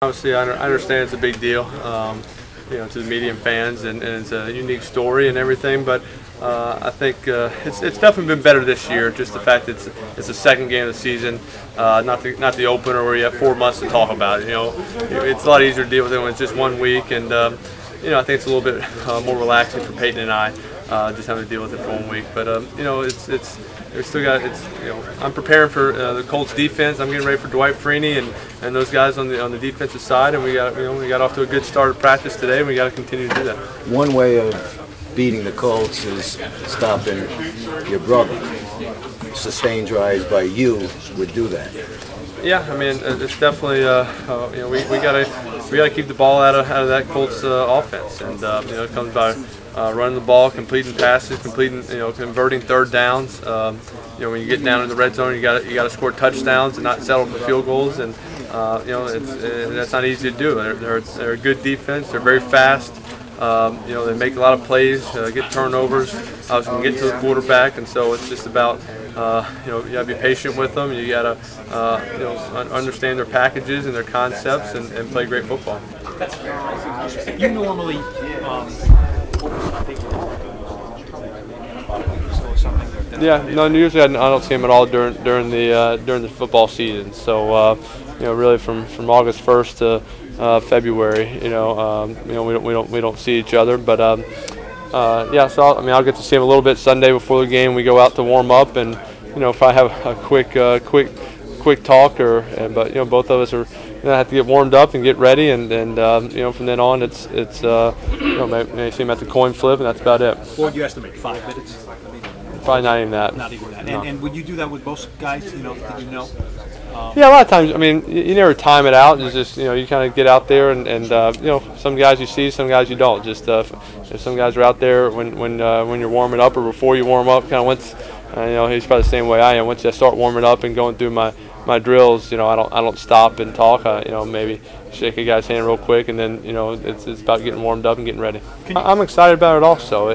Obviously, I understand it's a big deal, to the media and fans, and it's a unique story and everything. But I think it's definitely been better this year. Just the fact that it's the second game of the season, not the opener where you have 4 months to talk about it. It's a lot easier to deal with it when it's just 1 week, and I think it's a little bit more relaxing for Peyton and I, just having to deal with it for 1 week. But we still got I'm preparing for the Colts defense. I'm getting ready for Dwight Freeney and those guys on the defensive side, and we got off to a good start of practice today, and we got to continue to do that. One way of beating the Colts is stopping your brother. Sustained drives by you would do that. Yeah, I mean it's definitely we gotta keep the ball out of that Colts offense, and it comes by running the ball, completing passes, converting third downs. When you get down in the red zone, you got to score touchdowns and not settle for field goals, and that's not easy to do. They're a good defense. They're very fast. They make a lot of plays, get turnovers, can get to the quarterback, and so it's just about you got to be patient with them. You got to understand their packages and their concepts, and play great football. You normally. Yeah, no. Usually I don't see him at all during the football season. So really from August 1st to February, we don't see each other. But yeah, so I'll get to see him a little bit Sunday before the game. We go out to warm up, and probably have a quick talk, but both of us are have to get warmed up and get ready, and from then on it's maybe see him at the coin flip, and that's about it. What would you estimate? 5 minutes? Probably not even that. Not even that. No. And would you do that with both guys? Did you know? Yeah, a lot of times. You never time it out. It's just you kind of get out there, and some guys you see, some guys you don't. Just if some guys are out there when you're warming up or before you warm up, kind of once. He's probably the same way I am. Once I start warming up and going through my drills, I don't stop and talk. Maybe shake a guy's hand real quick, and then it's about getting warmed up and getting ready. I'm excited about it also.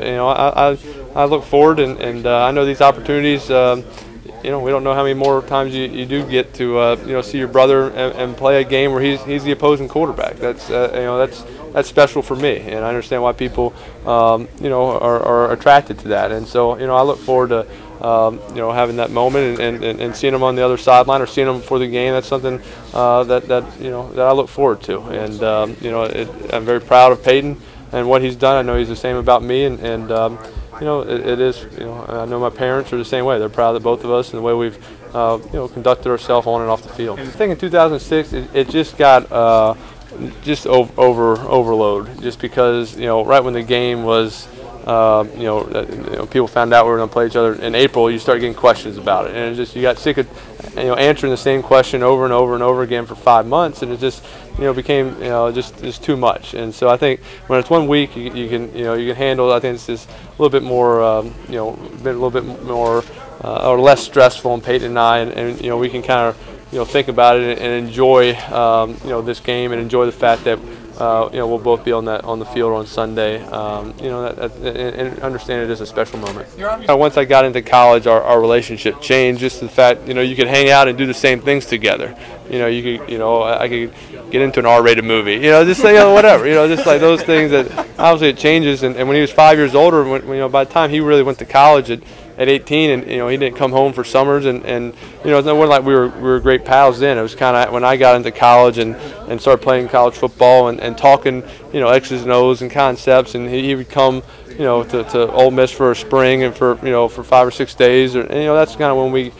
I look forward, and I know these opportunities. We don't know how many more times you do get to see your brother and play a game where he's the opposing quarterback. That's special for me, and I understand why people are attracted to that. And so I look forward to having that moment and seeing him on the other sideline or seeing him before the game. That's something that I look forward to. And I'm very proud of Peyton and what he's done. I know he's the same about me, and it is. I know my parents are the same way. They're proud of both of us and the way we've conducted ourselves on and off the field. I think in 2006 it just got overload, just because right when the game was people found out we were going to play each other in April, you start getting questions about it, and you got sick of answering the same question over and over and over again for 5 months, and it just became just too much. And so I think when it's 1 week, you can handle it. I think it's just a little bit more or less stressful on Peyton and I, and we can kind of think about it and enjoy this game, and enjoy the fact that we'll both be on the field on Sunday. And understand it is a special moment. Once I got into college, our relationship changed. Just the fact you could hang out and do the same things together. I could get into an R-rated movie. Just whatever. Just like those things that obviously it changes. And when he was 5 years older, by the time he really went to college at 18, and he didn't come home for summers, and it wasn't like we were great pals then. It was kind of when I got into college and started playing college football and talking X's and O's and concepts, and he would come to Ole Miss for a spring and for 5 or 6 days, and that's kind of when we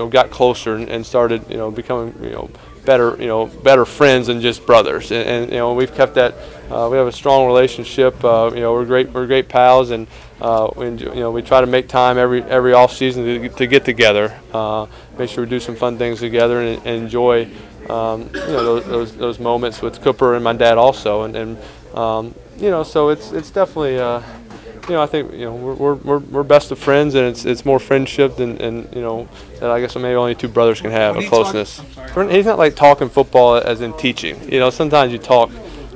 got closer and started becoming better friends than just brothers, and we've kept that. We have a strong relationship. We're great pals, and we try to make time every off season to get together, make sure we do some fun things together, and enjoy those moments with Cooper and my dad also, and so it's definitely. I think we're best of friends, and it's more friendship than that I guess maybe only two brothers can have, a closeness. He's not like talking football as in teaching. Sometimes you talk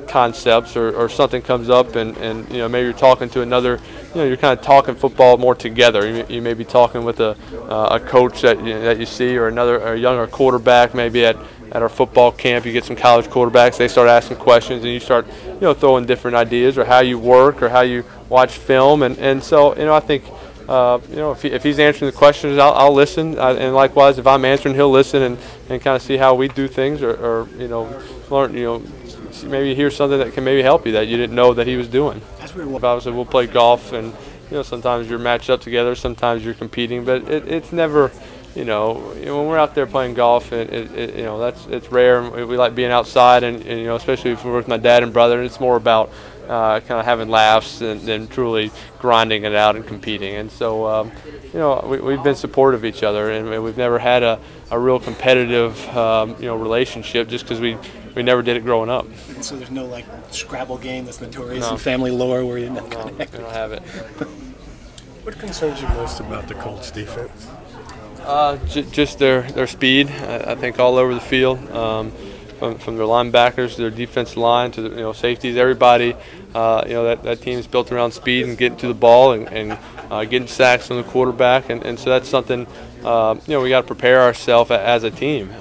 concepts or something comes up, and maybe you're talking to another. You're kind of talking football more together. You may be talking with a coach that you see, or a younger quarterback maybe at at our football camp, you get some college quarterbacks. They start asking questions, and you start throwing different ideas or how you work or how you watch film, and so I think. If he's answering the questions, I'll listen, and likewise, if I'm answering, he'll listen and kind of see how we do things, or learn, maybe hear something that can maybe help you that you didn't know that he was doing. Obviously, we'll play golf, and sometimes you're matched up together, sometimes you're competing, but it's never. When we're out there playing golf, it's rare. We like being outside, and especially if we're with my dad and brother, it's more about kind of having laughs than truly grinding it out and competing. And so, we've been supportive of each other, and we've never had a real competitive, relationship just because we never did it growing up. And so there's no like Scrabble game that's notorious No. in family lore where you're not No, we don't have it. What concerns you most about the Colts defense? Just their speed. I think all over the field, from their linebackers, their defensive line to the safeties, everybody. That team is built around speed and getting to the ball and getting sacks from the quarterback, and so that's something we got to prepare ourselves as a team.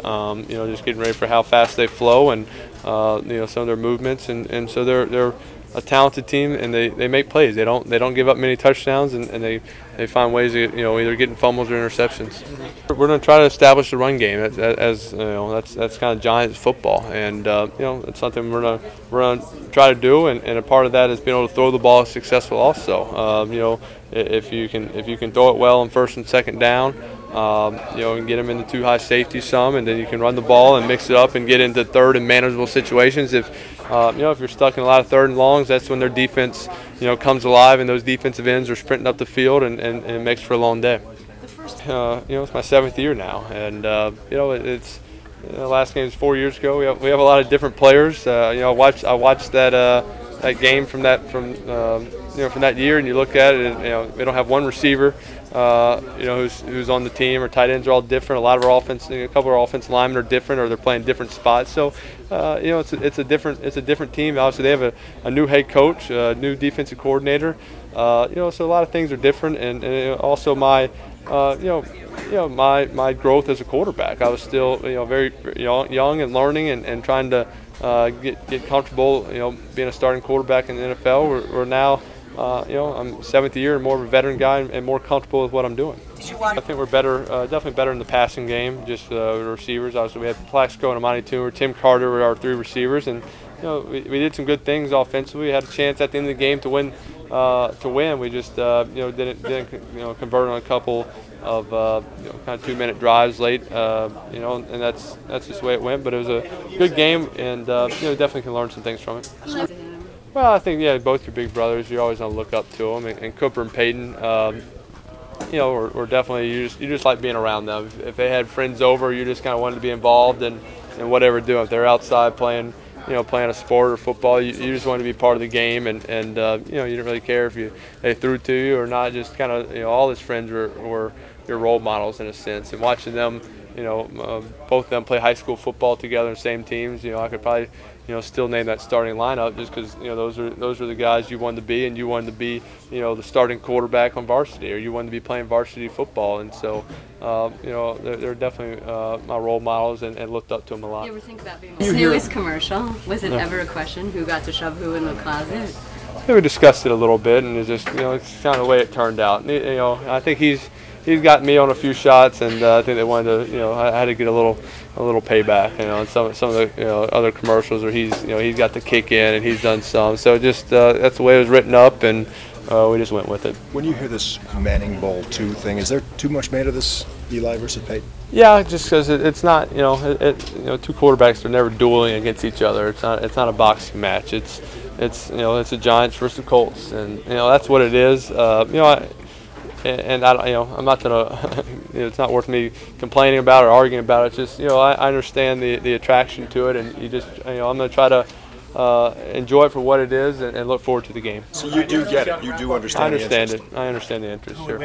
Just getting ready for how fast they flow and some of their movements, and so they're a talented team, and they make plays. They don't give up many touchdowns, and they find ways of either getting fumbles or interceptions. We're going to try to establish the run game as that's kind of Giants football, and it's something we're going to try to do, and a part of that is being able to throw the ball successful also. If you can throw it well on first and second down, and get them into two high safety some, and then you can run the ball and mix it up and get into third and manageable situations. If you're stuck in a lot of third and longs, that's when their defense comes alive, and those defensive ends are sprinting up the field, and it makes for a long day. It's my 7th year now, and it's the last game was 4 years ago. We have a lot of different players. I watched that game from that year, and you look at it, and we don't have one receiver who's on the team. Our tight ends are all different. A lot of our a couple of our offensive linemen are different, or they're playing different spots. So it's a different team. Obviously, they have a new head coach, a new defensive coordinator. So a lot of things are different, and also my my growth as a quarterback. I was still very young and learning and trying to get comfortable being a starting quarterback in the NFL. We're now I'm 7th year and more of a veteran guy and more comfortable with what I'm doing. I think we're better, definitely better in the passing game. Just the receivers. Obviously, we had Plaxico and Amani Toomer, Tim Carter were our 3 receivers, and we did some good things offensively. We had a chance at the end of the game to win. We just didn't convert on a couple of kind of 2-minute drives late. And that's just the way it went. But it was a good game, and definitely can learn some things from it. Well, I think both your big brothers, you're always gonna look up to them, and Cooper and Peyton. We're definitely you just like being around them. If they had friends over, you just kind of wanted to be involved in whatever doing. If they're outside playing a sport or football, you just wanted to be part of the game, and you didn't really care if they threw to you or not. Just kind of all his friends were your role models in a sense, and watching them. Both of them play high school football together in the same teams. I could probably, still name that starting lineup just because, those are the guys you wanted to be, and you wanted to be, the starting quarterback on varsity, or you wanted to be playing varsity football. And so, they're definitely my role models, and looked up to them a lot. You ever think about being a newest commercial? Was it ever a question who got to shove who in the closet? Yeah, we discussed it a little bit, and it's just, it's kind of the way it turned out. I think he's gotten me on a few shots, and I think they wanted to, I had to get a little payback, and some of the other commercials where he's got the kick in and he's done some. So just that's the way it was written up, and we just went with it. When you hear this Manning Bowl 2 thing, is there too much made of this, Eli versus Peyton? Yeah, just because it's not, two quarterbacks are never dueling against each other. It's not a boxing match. It's a Giants versus the Colts, and that's what it is. And I'm not gonna. It's not worth me complaining about or arguing about it. It's just I understand the attraction to it, and you just I'm gonna try to enjoy it for what it is, and look forward to the game. So you do get it. You do understand. I understand it. I understand the interest. Sure.